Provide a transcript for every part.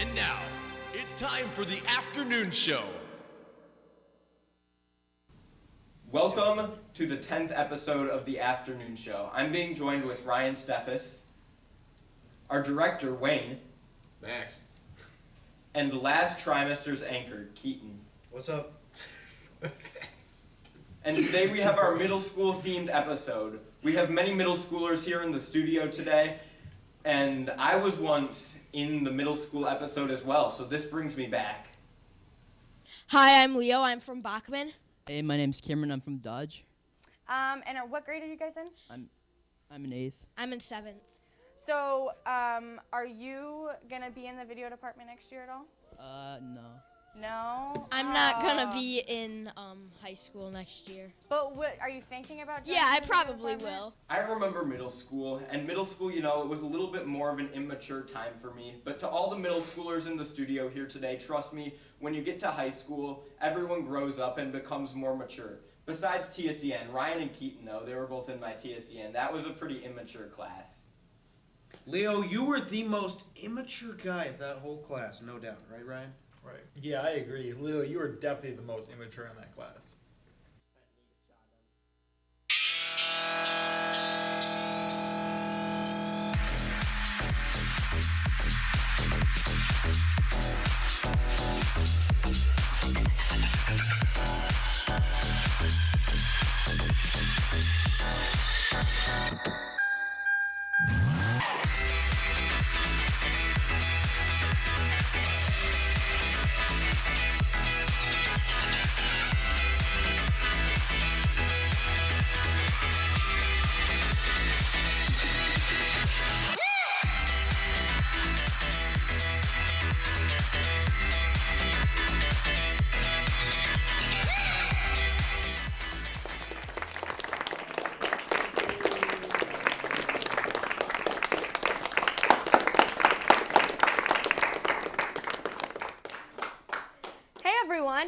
And now, it's time for the afternoon show. Welcome to the 10th episode of the afternoon show. I'm being joined with Ryan Steffes, our director, Wayne, Max. and last trimester's anchor, Keaton. What's up? And today we have our middle school themed episode. We have many middle schoolers here in the studio today, and I was once in the middle school episode as well, so this brings me back. Hi, I'm Leo. I'm from Bachman. Hey, my name's Cameron. I'm from Dodge. And what grade are you guys in? I'm in 8th. I'm in 7th. So, are you gonna be in the video department next year at all? No. No. I'm not gonna be in high school next year. But what are you thinking about? Yeah, I joining the video probably department? will. I remember middle school, and middle school, it was a little bit more of an immature time for me. But to all the middle schoolers in the studio here today, trust me, when you get to high school, everyone grows up and becomes more mature. Besides TSEN, Ryan and Keaton, though, they were both in my TSEN. That was a pretty immature class. Leo, you were the most immature guy of that whole class, no doubt, right, Ryan? Right. Yeah, I agree. Leo, you were definitely the most immature in that class.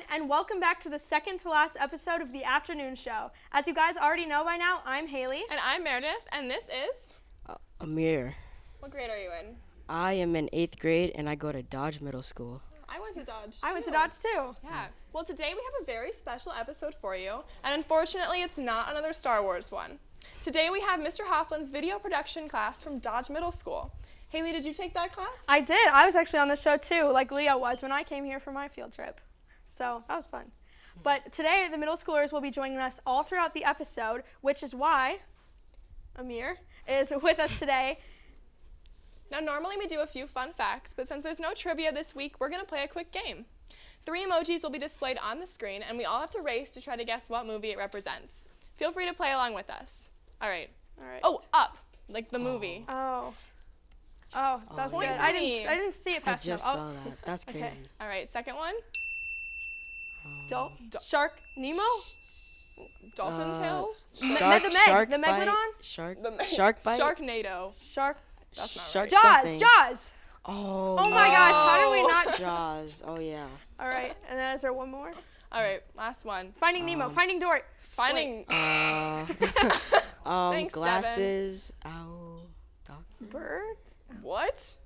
And welcome back to the second to last episode of the afternoon show. As you guys already know by now, I'm Haley. And I'm Meredith, and this is... Amir. What grade are you in? I am in 8th grade, and I go to Dodge Middle School. I went to Dodge, I went to Dodge, too. Yeah. Well, today we have a very special episode for you, and unfortunately, it's not another Star Wars one. Today we have Mr. Hoffland's video production class from Dodge Middle School. Haley, did you take that class? I did. I was actually on the show, too, like Leo was when I came here for my field trip. So that was fun. But today, the middle schoolers will be joining us all throughout the episode, which is why Amir is with us today. Now, normally we do a few fun facts, but since there's no trivia this week, we're going to play a quick game. 3 emojis will be displayed on the screen, and we all have to race to try to guess what movie it represents. Feel free to play along with us. All right. Oh, Up, like the movie. Oh, that's good. I didn't see it fast enough. I just saw that. That's crazy. Okay. All right, second one. Shark Nemo? Dolphin Tail? The Megalodon? Shark Bite? Sharknado. Shark. That's not Shark right. something. Jaws! Oh my gosh, how did we not? Jaws. Oh, yeah. All right, and then is there one more? All right, last one. Finding Nemo, Finding Dory. Finding... Thanks, glasses. Owl. Birds? What?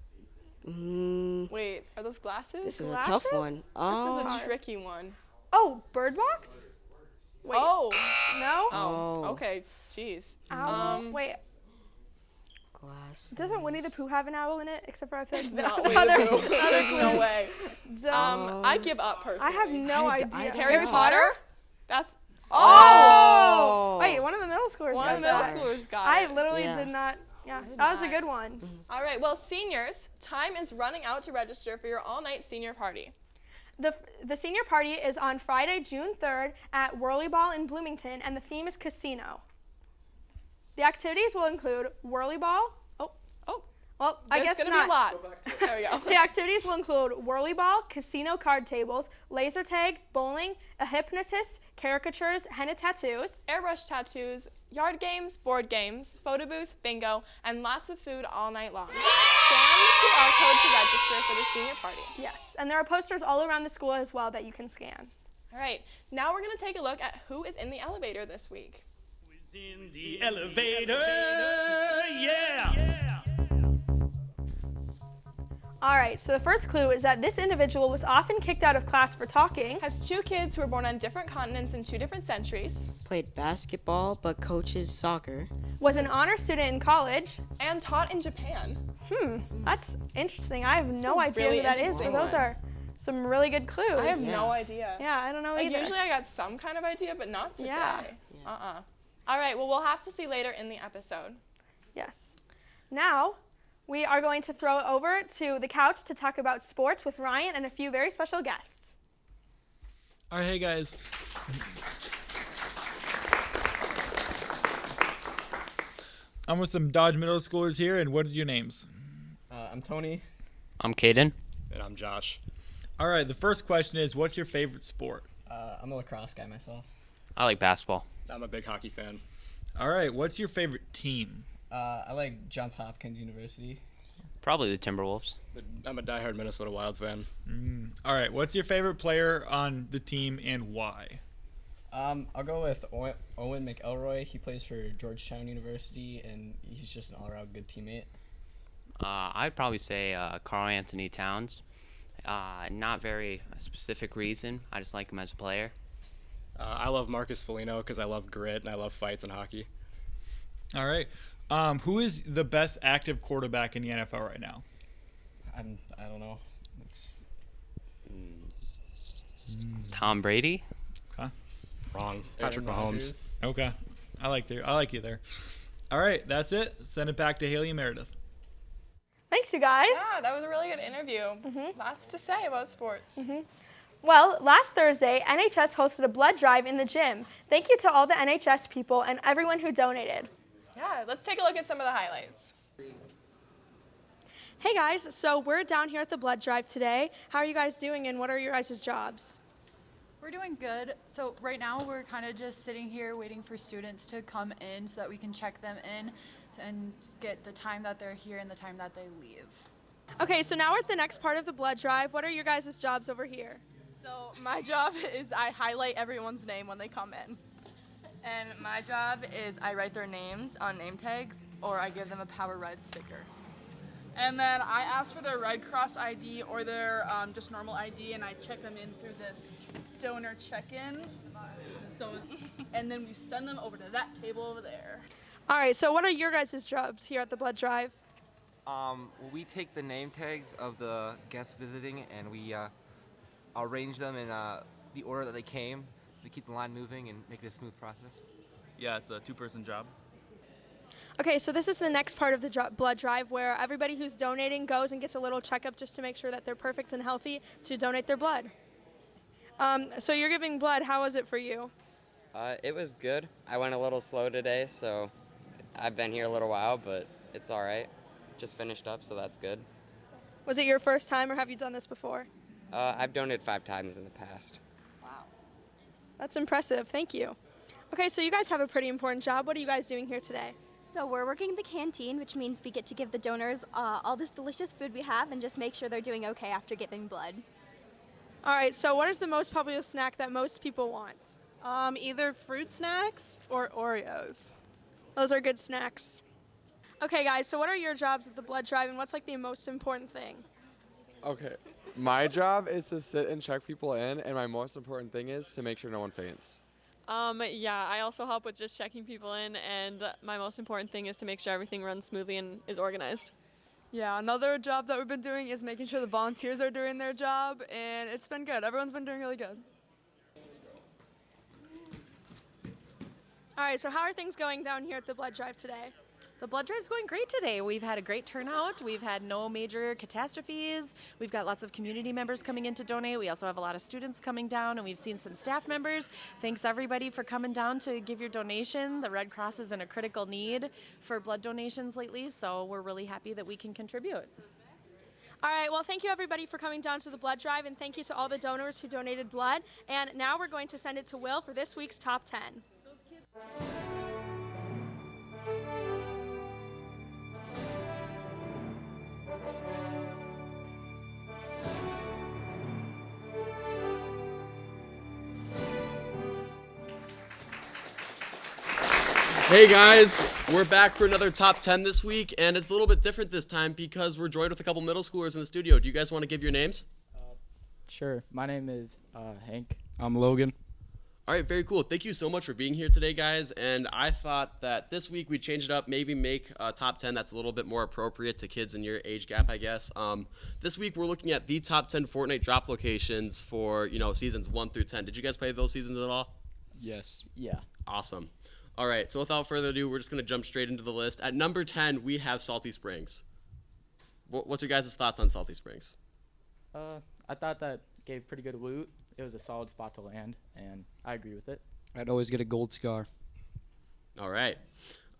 Wait, are those glasses? This is a tough one. This is a tricky one. Oh, Bird Box? Wait. Oh. No? Oh. Okay. Jeez. Owl? Wait. Glasses. Doesn't Winnie the Pooh have an owl in it? Except for I feel like Not the other clues. No way. So, I give up personally. I have no idea. Harry Potter? That's... Oh! Wait, one of the middle schoolers One got of the middle that. schoolers got I it. literally did not. Yeah, that was a good one. All right, well, seniors, time is running out to register for your all-night senior party. The senior party is on Friday, June 3rd at Whirly Ball in Bloomington, and the theme is casino. The activities will include Whirly Ball. Well, I guess There's not. gonna be a lot. There we go. The activities will include Whirly Ball, casino card tables, laser tag, bowling, a hypnotist, caricatures, henna tattoos, airbrush tattoos, yard games, board games, photo booth, bingo, and lots of food all night long. Scan the QR code to register for the senior party. Yes, and there are posters all around the school as well that you can scan. All right, now we're going to take a look at who is in the elevator this week. Who's in the elevator? Yeah! All right, so the first clue is that this individual was often kicked out of class for talking, Has 2 kids who were born on different continents in 2 different centuries, Played basketball but coaches soccer. was an honor student in college. and taught in Japan. That's interesting. I have no idea really who that is, but interesting those one. are some really good clues. I have no idea. Yeah, I don't know Like, either. usually I got some kind of idea, but not today. Yeah. All right, well, we'll have to see later in the episode. Yes. Now, we are going to throw it over to the couch to talk about sports with Ryan and a few very special guests. All right, hey guys. I'm with some Dodge Middle Schoolers here, and what are your names? I'm Tony. I'm Caden. And I'm Josh. All right, the first question is, what's your favorite sport? I'm a lacrosse guy myself. I like basketball. I'm a big hockey fan. All right, what's your favorite team? I like Johns Hopkins University. Probably the Timberwolves. I'm a diehard Minnesota Wild fan. All right, what's your favorite player on the team and why? I'll go with Owen McElroy. He plays for Georgetown University, and he's just an all-around good teammate. I'd probably say Carl Anthony Towns. Not very specific reason. I just like him as a player. I love Marcus Foligno because I love grit and I love fights in hockey. All right, who is the best active quarterback in the NFL right now? I don't know. Tom Brady. Okay. Wrong. Patrick Mahomes. Okay, I like you there. All right, that's it. Send it back to Haley and Meredith. Thanks, you guys. Yeah, that was a really good interview. Lots to say about sports. Well, last Thursday, NHS hosted a blood drive in the gym. Thank you to all the NHS people and everyone who donated. Yeah, let's take a look at some of the highlights. Hey guys, so we're down here at the blood drive today. How are you guys doing and what are your guys' jobs? We're doing good. So right now we're kind of just sitting here waiting for students to come in so that we can check them in and get the time that they're here and the time that they leave. Okay, so now we're at the next part of the blood drive. What are your guys' jobs over here? So my job is I highlight everyone's name when they come in. And my job is I write their names on name tags or I give them a Power Red sticker. And then I ask for their Red Cross ID or their just normal ID, and I check them in through this donor check-in. And then we send them over to that table over there. All right, so what are your guys' jobs here at the blood drive? We take the name tags of the guests visiting and we arrange them in the order that they came to keep the line moving and make it a smooth process. Yeah, it's a 2-person job. Okay, so this is the next part of the blood drive where everybody who's donating goes and gets a little checkup just to make sure that they're perfect and healthy to donate their blood. So you're giving blood. How was it for you? It was good. I went a little slow today, so I've been here a little while, but it's all right. Just finished up, so that's good. Was it your first time or have you done this before? I've donated 5 times in the past. Wow. That's impressive. Thank you. Okay, so you guys have a pretty important job. What are you guys doing here today? So we're working in the canteen, which means we get to give the donors all this delicious food we have and just make sure they're doing okay after giving blood. All right, so what is the most popular snack that most people want? Either fruit snacks or Oreos. Those are good snacks. Okay, guys, so what are your jobs at the blood drive and what's like the most important thing? Okay, my job is to sit and check people in, and my most important thing is to make sure no one faints. Yeah, I also help with just checking people in, and my most important thing is to make sure everything runs smoothly and is organized. Yeah, another job that we've been doing is making sure the volunteers are doing their job, and it's been good. Everyone's been doing really good. All right, so how are things going down here at the blood drive today? The blood drive's going great today. We've had a great turnout. We've had no major catastrophes. We've got lots of community members coming in to donate. We also have a lot of students coming down, and we've seen some staff members. Thanks everybody for coming down to give your donation. The Red Cross is in a critical need for blood donations lately, so we're really happy that we can contribute. All right, well, thank you everybody for coming down to the blood drive, and thank you to all the donors who donated blood. And now we're going to send it to Will for this week's Top 10. Hey guys, we're back for another top 10 this week, and it's a little bit different this time because we're joined with a couple middle schoolers in the studio. Do you guys want to give your names? Sure. My name is Hank. I'm Logan. All right, very cool. Thank you so much for being here today, guys. And I thought that this week we'd change it up, maybe make a top 10 that's a little bit more appropriate to kids in your age gap, I guess. This week we're looking at the top 10 Fortnite drop locations for, seasons 1 through 10. Did you guys play those seasons at all? Yes. Yeah. Awesome. All right, so without further ado, we're just going to jump straight into the list. At number 10, we have Salty Springs. What's your guys' thoughts on Salty Springs? I thought that gave pretty good loot. It was a solid spot to land, and I agree with it. I'd always get a gold scar. All right.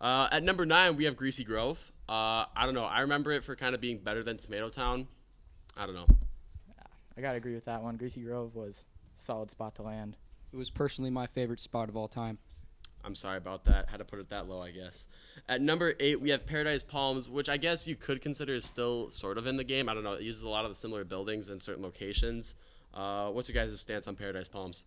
At number 9, we have Greasy Grove. I don't know. I remember it for kind of being better than Tomato Town. I don't know. I got to agree with that one. Greasy Grove was a solid spot to land. It was personally my favorite spot of all time. I'm sorry about that. Had to put it that low, I guess. At number 8, we have Paradise Palms, which I guess you could consider is still sort of in the game. I don't know. It uses a lot of the similar buildings in certain locations. What's your guys' stance on Paradise Palms?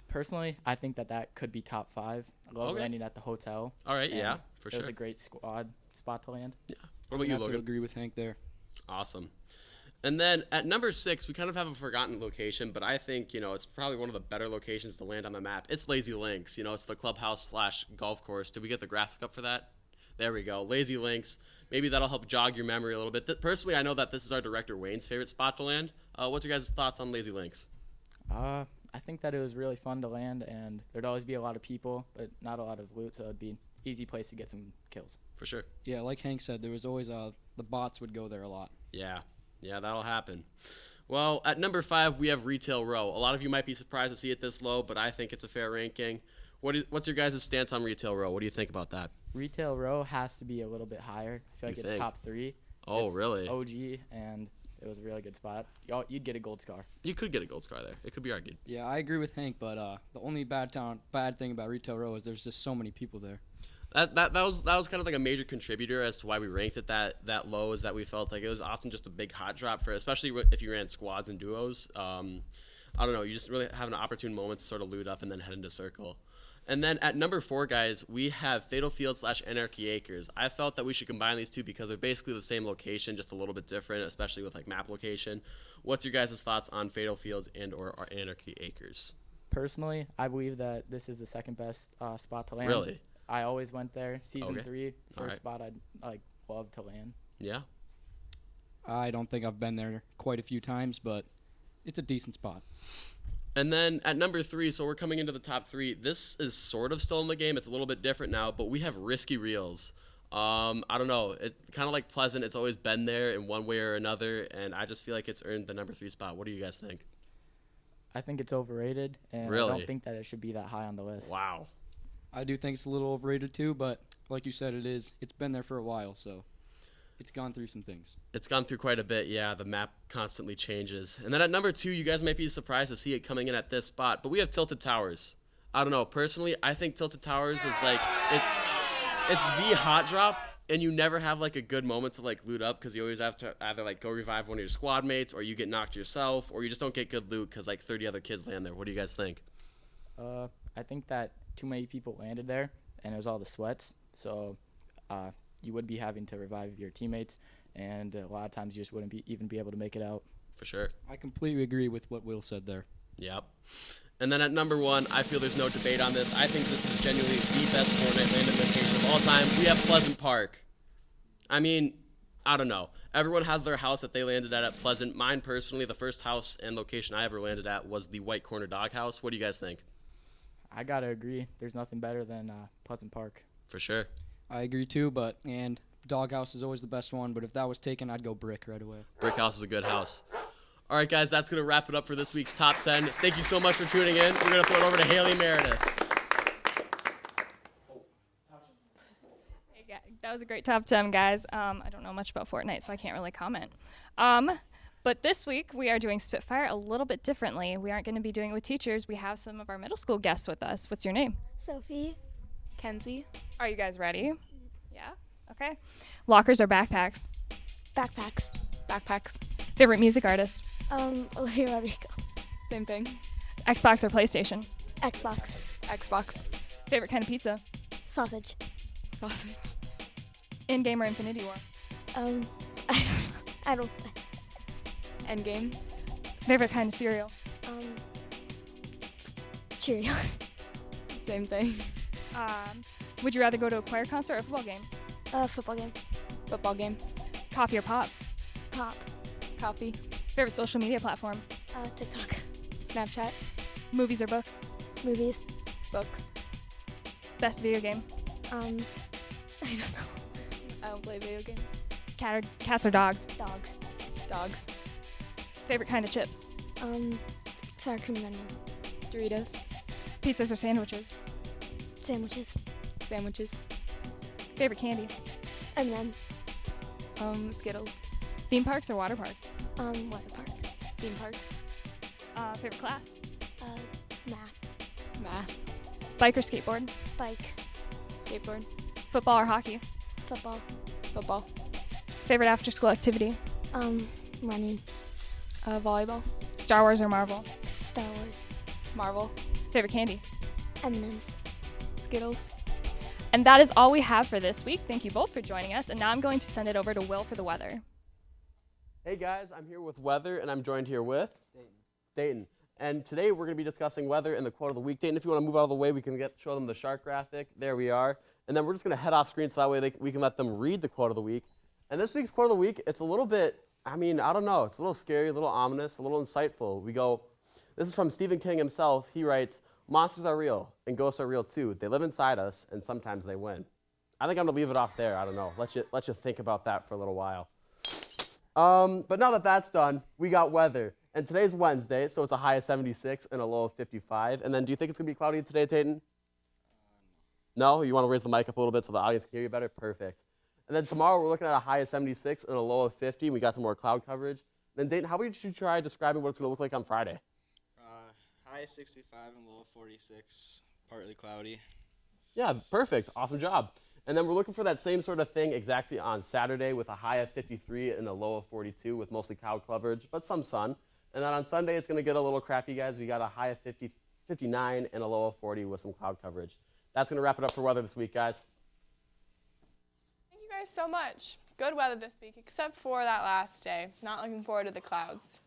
Personally, I think that could be top 5. I love landing at the hotel. All right, yeah, for sure. It was a great squad spot to land. Yeah. What about you, Logan? I have to agree with Hank there. Awesome. And then at number 6, we kind of have a forgotten location, but I think, it's probably one of the better locations to land on the map. It's Lazy Links. It's the clubhouse/golf course. Did we get the graphic up for that? There we go. Lazy Links. Maybe that'll help jog your memory a little bit. Personally, I know that this is our director Wayne's favorite spot to land. What's your guys' thoughts on Lazy Links? I think that it was really fun to land, and there'd always be a lot of people, but not a lot of loot, so it'd be an easy place to get some kills. For sure. Yeah, like Hank said, there was always the bots would go there a lot. Yeah, that'll happen. Well, at number 5, we have Retail Row. A lot of you might be surprised to see it this low, but I think it's a fair ranking. What's your guys' stance on Retail Row? What do you think about that? Retail Row has to be a little bit higher. I feel like it's top 3. Oh, it's really? OG, and it was a really good spot. You'd get a gold scar. You could get a gold scar there. It could be argued. Yeah, I agree with Hank, but the only bad thing about Retail Row is there's just so many people there. That was kind of like a major contributor as to why we ranked it that low, is that we felt like it was often just a big hot drop for, especially if you ran squads and duos. I don't know, you just really have an opportune moment to sort of loot up and then head into circle. And then at number 4, guys, we have Fatal Field / Anarchy Acres. I felt that we should combine these two because they're basically the same location, just a little bit different, especially with like map location. What's your guys' thoughts on Fatal Fields and or Anarchy Acres? Personally, I believe that this is the second best spot to land. Really? I always went there. Season 3, first right. spot I'd love to land. Yeah. I don't think I've been there quite a few times, but it's a decent spot. And then at number 3, so we're coming into the top 3. This is sort of still in the game. It's a little bit different now, but we have Risky Reels. I don't know. It's kind of like Pleasant. It's always been there in one way or another, and I just feel like it's earned the number 3 spot. What do you guys think? I think it's overrated, and really? I don't think that it should be that high on the list. Wow. I do think it's a little overrated too, but like you said, it's been there for a while, so it's gone through some things. It's gone through quite a bit, yeah. The map constantly changes. And then at number 2, you guys might be surprised to see it coming in at this spot, but we have Tilted Towers. I don't know. Personally, I think Tilted Towers is like, it's the hot drop, and you never have like a good moment to like loot up because you always have to either like go revive one of your squad mates, or you get knocked yourself, or you just don't get good loot because like 30 other kids land there. What do you guys think? I think that too many people landed there, and it was all the sweats, so you would be having to revive your teammates, and a lot of times you just wouldn't even be able to make it out. For sure. I completely agree with what Will said there. Yep. And then at number 1, I feel there's no debate on this. I think this is genuinely the best Fortnite landing location of all time. We have Pleasant Park. I mean, I don't know. Everyone has their house that they landed at Pleasant. Mine personally, the first house and location I ever landed at was the White Corner Doghouse. What do you guys think? I gotta agree. There's nothing better than Pleasant Park. For sure. I agree too, and Doghouse is always the best one, but if that was taken, I'd go Brick right away. Brick House is a good house. All right, guys, that's going to wrap it up for this week's Top 10. Thank you so much for tuning in. We're going to throw it over to Haley Meredith. Hey, that was a great top 10, guys. I don't know much about Fortnite, so I can't really comment. But this week, we are doing Spitfire a little bit differently. We aren't going to be doing it with teachers. We have some of our middle school guests with us. What's your name? Sophie. Kenzie. Are you guys ready? Yeah? Okay. Lockers or backpacks? Backpacks. Backpacks. Favorite music artist? Olivia Rodrigo. Same thing. Xbox or PlayStation? Xbox. Xbox. Favorite kind of pizza? Sausage. Sausage. In-game or Infinity War? I don't. Endgame. Favorite kind of cereal? Cheerios. Same thing. Would you rather go to a choir concert or a football game? Football game. Football game. Coffee or pop? Pop. Coffee. Favorite social media platform? TikTok. Snapchat. Movies or books? Movies. Books. Best video game? I don't know. I don't play video games. Cats or dogs? Dogs. Dogs. Favorite kind of chips? Sour cream and onion. Doritos. Pizzas or sandwiches? Sandwiches. Sandwiches. Favorite candy? M&M's. Skittles. Theme parks or water parks? Water parks. Theme parks. Favorite class? Math. Math. Bike or skateboard? Bike. Skateboard. Football or hockey? Football. Football. Favorite after school activity? Running. Volleyball. Star Wars or Marvel? Star Wars. Marvel. Favorite candy? M&M's. Skittles. And that is all we have for this week. Thank you both for joining us. And now I'm going to send it over to Will for the weather. Hey guys, I'm here with weather, and I'm joined here with Dayton. And today we're going to be discussing weather and the quote of the week. Dayton, if you want to move out of the way, we can show them the shark graphic. There we are. And then we're just going to head off screen so that way we can let them read the quote of the week. And this week's quote of the week, it's a little bit, I don't know, it's a little scary, a little ominous, a little insightful. This is from Stephen King himself. He writes, "Monsters are real, and ghosts are real too. They live inside us, and sometimes they win." I think I'm going to leave it off there. I don't know. Let you think about that for a little while. But now that that's done, we got weather. And today's Wednesday, so it's a high of 76 and a low of 55. And then do you think it's going to be cloudy today, Dayton? No? You want to raise the mic up a little bit so the audience can hear you better? Perfect. And then tomorrow we're looking at a high of 76 and a low of 50. We got some more cloud coverage. And then Dayton, how about you try describing what it's going to look like on Friday? High 65 and low 46, partly cloudy. Yeah, perfect. Awesome job. And then we're looking for that same sort of thing exactly on Saturday with a high of 53 and a low of 42 with mostly cloud coverage, but some sun. And then on Sunday, it's going to get a little crappy, guys. We got a high of 59 and a low of 40 with some cloud coverage. That's going to wrap it up for weather this week, guys. Thank you guys so much. Good weather this week, except for that last day. Not looking forward to the clouds.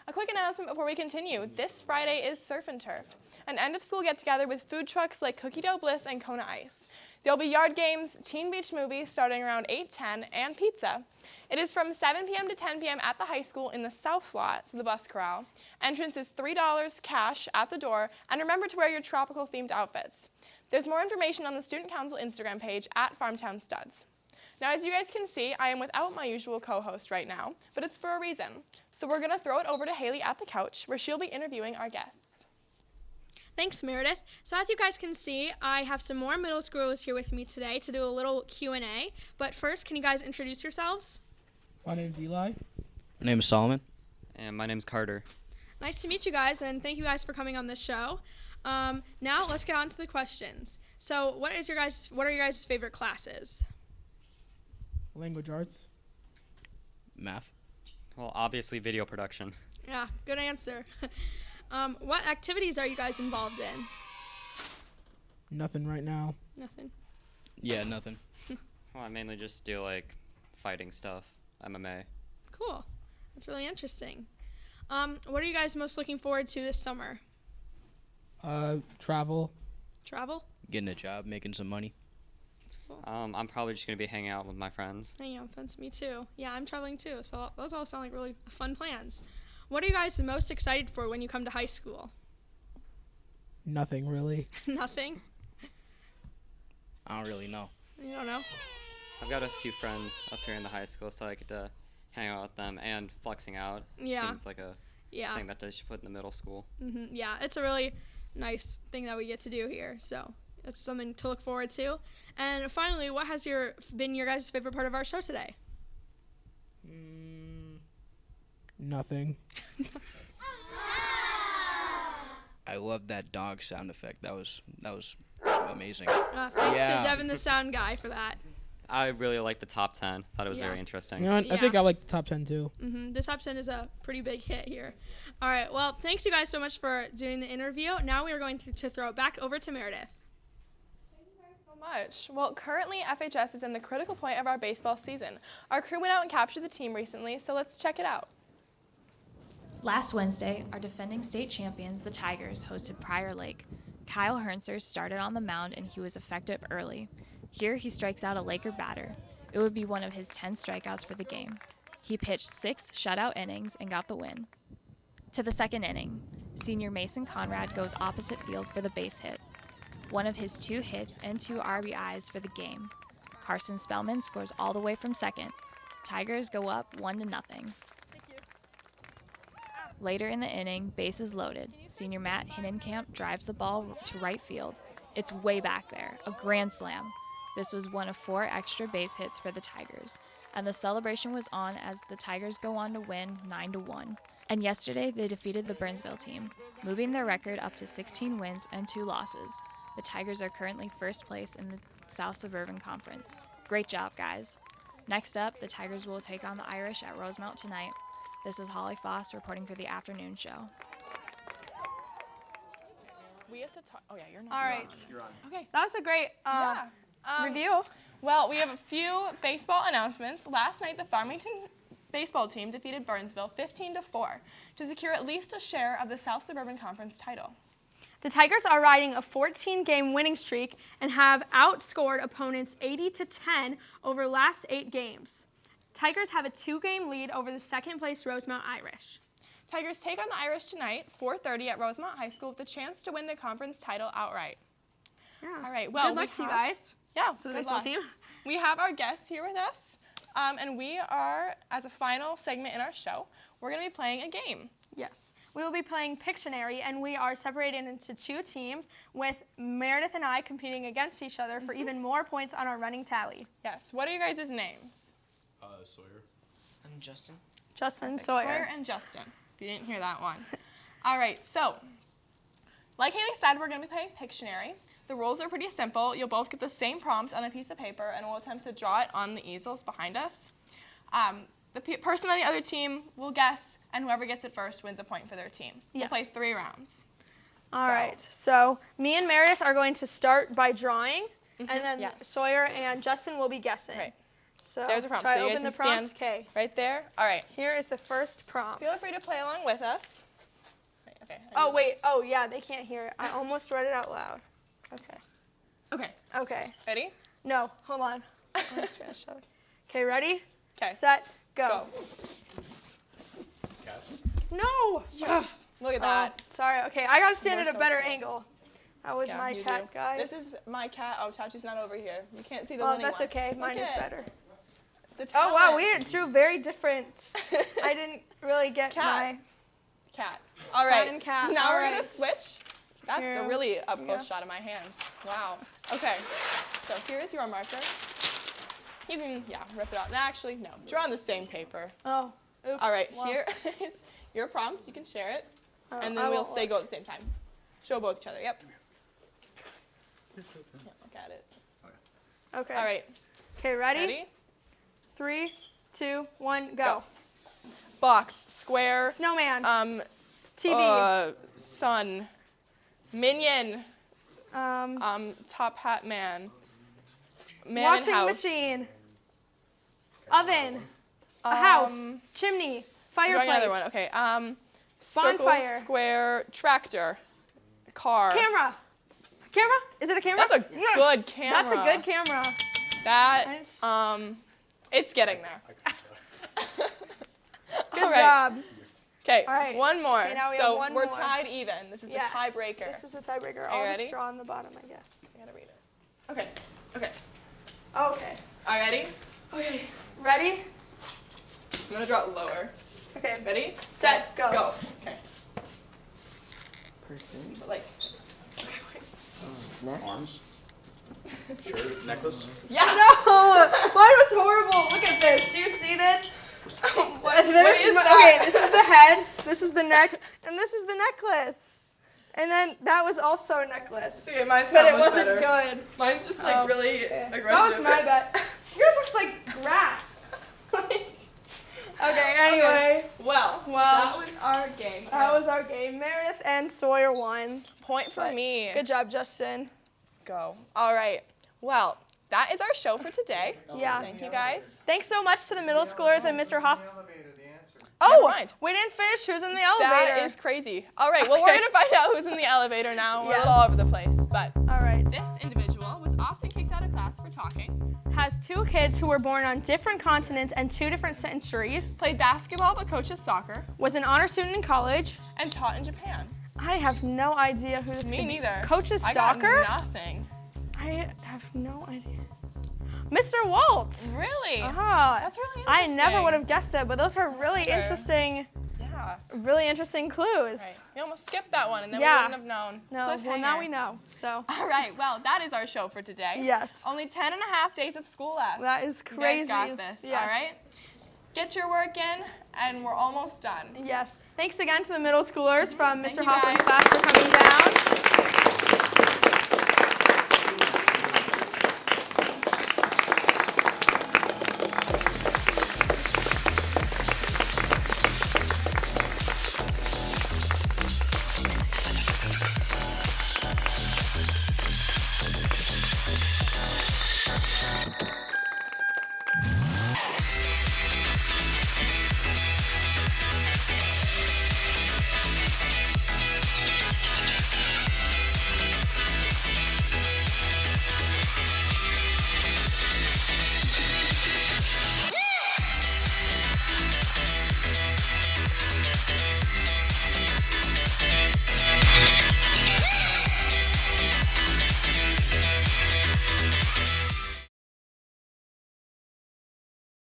A quick announcement before we continue. This Friday is Surf and Turf, an end-of-school get-together with food trucks like Cookie Dough Bliss and Kona Ice. There'll be yard games, teen beach movies starting around 8:10, and pizza. It is from 7 p.m. to 10 p.m. at the high school in the south lot, so the bus corral. Entrance is $3 cash at the door, and remember to wear your tropical-themed outfits. There's more information on the Student Council Instagram page at Farmtown Studs. Now, as you guys can see, I am without my usual co-host right now, but it's for a reason. So we're going to throw it over to Haley at the couch, where she'll be interviewing our guests. Thanks, Meredith. So as you guys can see, I have some more middle schoolers here with me today to do a little Q&A. But first, can you guys introduce yourselves? My name's Eli. My name is Solomon. And my name's Carter. Nice to meet you guys, and thank you guys for coming on this show. Now let's get on to the questions. So what are your guys' favorite classes? Language arts. Math. Well, obviously video production. Yeah, good answer. What activities are you guys involved in? Nothing right now. Nothing. Yeah, nothing. Well, I mainly just do like fighting stuff, MMA. Cool. That's really interesting. What are you guys most looking forward to this summer? Travel. Travel? Getting a job, making some money. That's cool. I'm probably just gonna be hanging out with my friends. Hanging out with friends, me too. Yeah, I'm traveling too, so those all sound like really fun plans. What are you guys most excited for when you come to high school? Nothing really. Nothing? I don't really know. You don't know? I've got a few friends up here in the high school, so I get to hang out with them and flexing out. Yeah. Seems like a thing that they should put in the middle school. Mm-hmm. Yeah, it's a really nice thing that we get to do here, so it's something to look forward to. And finally, what has been your guys' favorite part of our show today? Nothing. I love that dog sound effect. That was amazing. Thanks to Devin, the sound guy, for that. I really liked the top 10. Thought it was very interesting. You know what? I think I like the top 10 too. Mm-hmm. The top 10 is a pretty big hit here. All right, well, thanks you guys so much for doing the interview. Now we are going to throw it back over to Meredith. Thank you guys so much. Well, currently FHS is in the critical point of our baseball season. Our crew went out and captured the team recently, so let's check it out. Last Wednesday, our defending state champions, the Tigers, hosted Prior Lake. Kyle Hernser started on the mound and he was effective early. Here he strikes out a Laker batter. It would be one of his 10 strikeouts for the game. He pitched 6 shutout innings and got the win. To the second inning, senior Mason Conrad goes opposite field for the base hit. One of his 2 hits and 2 RBIs for the game. Carson Spellman scores all the way from second. Tigers go up 1-0. Later in the inning, bases loaded. Senior Matt Hinnenkamp drives the ball to right field. It's way back there, a grand slam. This was one of 4 extra base hits for the Tigers, and the celebration was on as the Tigers go on to win 9-1. And yesterday, they defeated the Burnsville team, moving their record up to 16 wins and 2 losses. The Tigers are currently first place in the South Suburban Conference. Great job, guys. Next up, the Tigers will take on the Irish at Rosemount tonight. This is Holly Foss reporting for the afternoon show. We have to talk. Oh, yeah, you're not. All right. You're on. Okay. That was a great review. Well, we have a few baseball announcements. Last night, the Farmington baseball team defeated Burnsville 15-4 to secure at least a share of the South Suburban Conference title. The Tigers are riding a 14-game winning streak and have outscored opponents 80-10 over the last 8 games. Tigers have a 2-game lead over the second-place Rosemount Irish. Tigers take on the Irish tonight, 4:30 at Rosemount High School with a chance to win the conference title outright. Yeah. All right. Well, good luck to you guys. Yeah, to the good baseball luck. team. We have our guests here with us, and we are, as a final segment in our show, we're going to be playing a game. Yes. We will be playing Pictionary, and we are separated into 2 teams with Meredith and I competing against each other for even more points on our running tally. Yes. What are your guys' names? Sawyer. I'm Justin. Justin, Perfect. Sawyer. Sawyer and Justin, if you didn't hear that one. All right, so like Haley said, we're going to be playing Pictionary. The rules are pretty simple. You'll both get the same prompt on a piece of paper, and we'll attempt to draw it on the easels behind us. The person on the other team will guess, and whoever gets it first wins a point for their team. Yes. We'll play 3 rounds. All right. So me and Meredith are going to start by drawing, and then Yes. Sawyer and Justin will be guessing. Right. So There's a prompt. Should So I you guys open the can prompt? stand Okay. right there. All right. Here is the first prompt. Feel free to play along with us. Right, okay. Oh, wait. Oh, yeah, they can't hear it. I almost read it out loud. Okay. Okay. Okay. Ready? No, hold on. I'm just gonna show it. Okay, ready? 'Kay. Set, go. No! Yes. Look at that. Sorry. Okay, I gotta stand You're at a so better cool. angle. That was Yeah, my you cat, do. guys. This is my cat. Oh, Tachi's not over here. You can't see the Well, winning that's one. okay. Mine Look is at better. The Oh, wow, talent. we drew very different. I didn't really get Cat. my... Cat. All right. and cat. Now All we're right. going to switch. That's Here a really we up-close go. shot of my hands. Wow. Okay. So here's your marker. You can, rip it out. No, actually, no. Draw on the same paper. Oh, oops. All right. Well, Here is your prompt. You can share it. And I then we'll won't say look. go at the same time. Show both each other. Yep. Yeah, look at it. Okay. All right. Okay, ready? Ready? 3, 2, 1, go. Go. Box. Square. Snowman. TV. Sun. Minion. Top Hat Man. Man Washing and house. machine. Oven. A house. Chimney. Drawing Fireplace. another one. Okay. Circle, Bonfire. square, tractor, car. Camera. Camera? Is it a camera? That's a good camera. That's a good camera. That Nice. It's getting there. Good All right. job. Okay, All right. one more. Okay, now we so have one we're more. tied even. This is Yes, the tiebreaker. This is the tiebreaker. Are you I'll ready? just draw on the bottom, I guess. I gotta read it. Okay. Okay. Okay. All right, ready? Okay. Ready? I'm gonna draw it lower. Okay. Ready? Set, go. Go. Okay. Person. But like. Arms. Shirt. Necklace. Yeah. No! Mine was horrible. Look at this. Do you see this? what is Okay, that? this is the head, this is the neck, and this is the necklace. And then that was also a necklace. Okay, mine's but not it much wasn't better. good. Mine's just like really aggressive. That was my bad. Yours looks like grass. Okay, anyway. Well, that was our game. That was our game. Meredith and Sawyer won. Point for me. Good job, Justin. Let's go. All right. Well, that is our show for today. Yeah. Thank you guys. Thanks so much to the middle schoolers and Mr. Hoff. Never Oh, mind. we didn't finish who's in the elevator. That is crazy. All right, well, we're going to find out who's in the elevator now. We're a little all over the place, but all right. This individual was often kicked out of class for talking. Has 2 kids who were born on different continents and 2 different centuries. Played basketball but coaches soccer. Was an honor student in college. And taught in Japan. I have no idea who this Me could be. neither. Coaches I soccer? got nothing. I have no idea. Mr. Waltz. Really? Ah, That's really I interesting. never would have guessed that, but those are really Neither. interesting. Yeah. Really interesting clues. Right. We almost skipped that one, and then Yeah. we wouldn't have known. No, well now Cliffhanger. we know. So. All right, well, that is our show for today. Yes. Only 10 and a half days of school left. That is You crazy. guys got this, Yes. all right? Get your work in, and we're almost done. Yes. Thanks again to the middle schoolers from Thank Mr. you, Hoffman's guys. class for coming down.